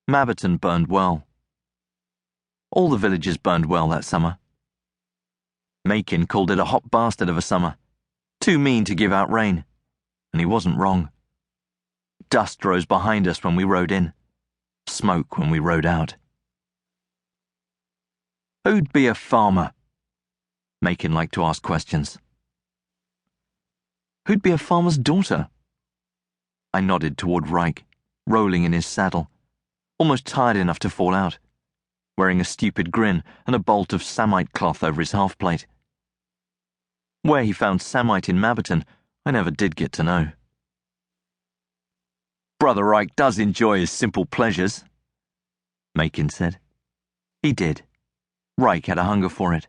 Mabberton burned well. All the villages burned well that summer. Macon called it a hot bastard of a summer, too mean to give out rain, and he wasn't wrong. Dust rose behind us when we rode in, smoke when we rode out. Who'd be a farmer? Macon liked to ask questions. Who'd be a farmer's daughter? I nodded toward Reich, rolling in his saddle, almost tired enough to fall out, wearing a stupid grin and a bolt of samite cloth over his half-plate. Where he found samite in Mabberton, I never did get to know. Brother Reich does enjoy his simple pleasures, Macon said. He did. Reich had a hunger for it.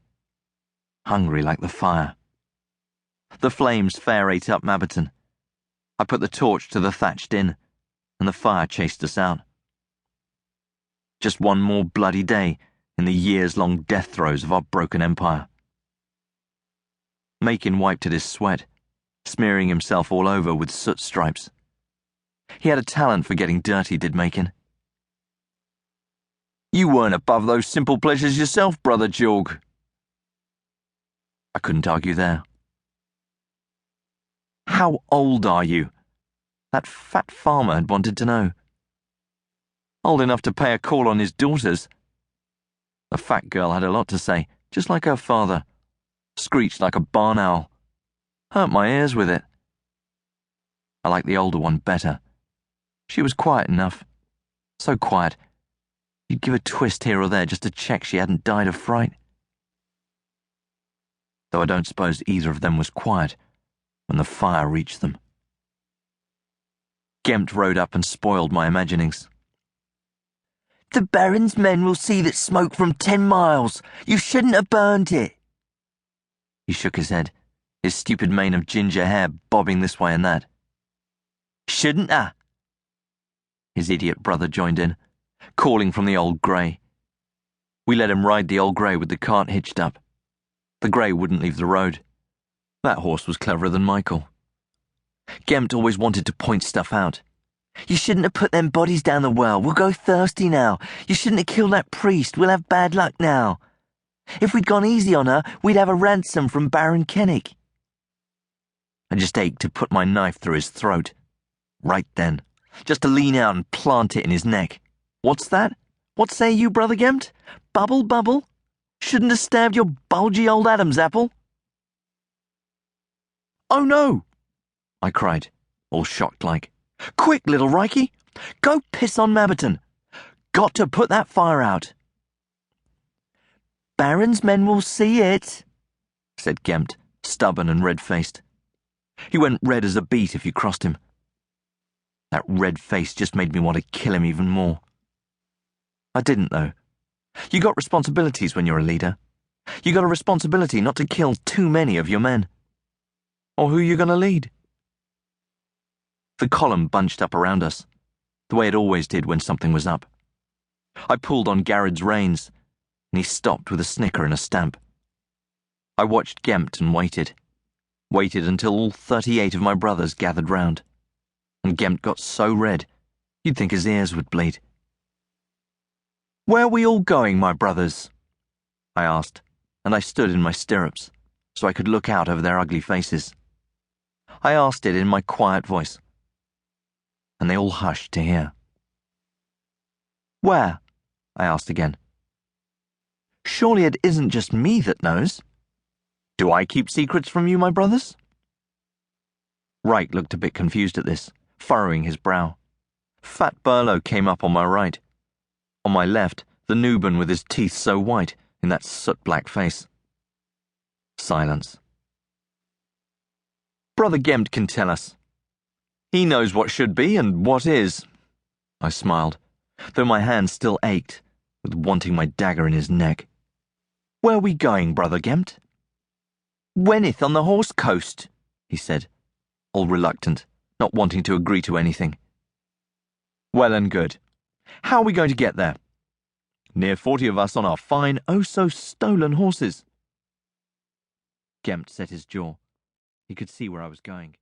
Hungry like the fire. The flames fair ate up Mabberton. I put the torch to the thatched inn, and the fire chased us out. Just one more bloody day in the years-long death throes of our broken empire. Macon wiped at his sweat, smearing himself all over with soot stripes. He had a talent for getting dirty, did Macon. You weren't above those simple pleasures yourself, Brother Jorg. I couldn't argue there. How old are you? That fat farmer had wanted to know. Old enough to pay a call on his daughters. The fat girl had a lot to say, just like her father. Screeched like a barn owl. Hurt my ears with it. I liked the older one better. She was quiet enough. So quiet, you'd give a twist here or there just to check she hadn't died of fright. Though I don't suppose either of them was quiet when the fire reached them. Gempt rode up and spoiled my imaginings. The Baron's men will see that smoke from 10 miles. You shouldn't have burned it. He shook his head, his stupid mane of ginger hair bobbing this way and that. Shouldn't I? His idiot brother joined in, calling from the old grey. We let him ride the old grey with the cart hitched up. The grey wouldn't leave the road. That horse was cleverer than Michael. Gempt always wanted to point stuff out. You shouldn't have put them bodies down the well. We'll go thirsty now. You shouldn't have killed that priest. We'll have bad luck now. If we'd gone easy on her, we'd have a ransom from Baron Kennick. I just ached to put my knife through his throat. Right then. Just to lean out and plant it in his neck. What's that? What say you, Brother Gempt? Bubble, bubble? Shouldn't have stabbed your bulgy old Adam's apple? Oh no! I cried, all shocked like. Quick, little Reichy! Go piss on Mabberton! Got to put that fire out! Baron's men will see it, said Gempt, stubborn and red-faced. He went red as a beet if you crossed him. That red face just made me want to kill him even more. I didn't, though. You got responsibilities when you're a leader. You got a responsibility not to kill too many of your men. Or who you going to lead? The column bunched up around us, the way it always did when something was up. I pulled on Garrod's reins, and he stopped with a snicker and a stamp. I watched Gempt and waited until all 38 of my brothers gathered round, and Gempt got so red, you'd think his ears would bleed. Where are we all going, my brothers? I asked, and I stood in my stirrups, so I could look out over their ugly faces. I asked it in my quiet voice, and they all hushed to hear. Where? I asked again. Surely it isn't just me that knows. Do I keep secrets from you, my brothers? Reich looked a bit confused at this, furrowing his brow. Fat Burlo came up on my right. On my left, the Nuban with his teeth so white in that soot-black face. Silence. Brother Gempt can tell us. He knows what should be and what is. I smiled, though my hand still ached, with wanting my dagger in his neck. Where are we going, Brother Gempt? Wenith on the Horse Coast, he said, all reluctant, not wanting to agree to anything. Well and good. How are we going to get there? Near 40 of us on our fine, oh-so-stolen horses. Gempt set his jaw. He could see where I was going.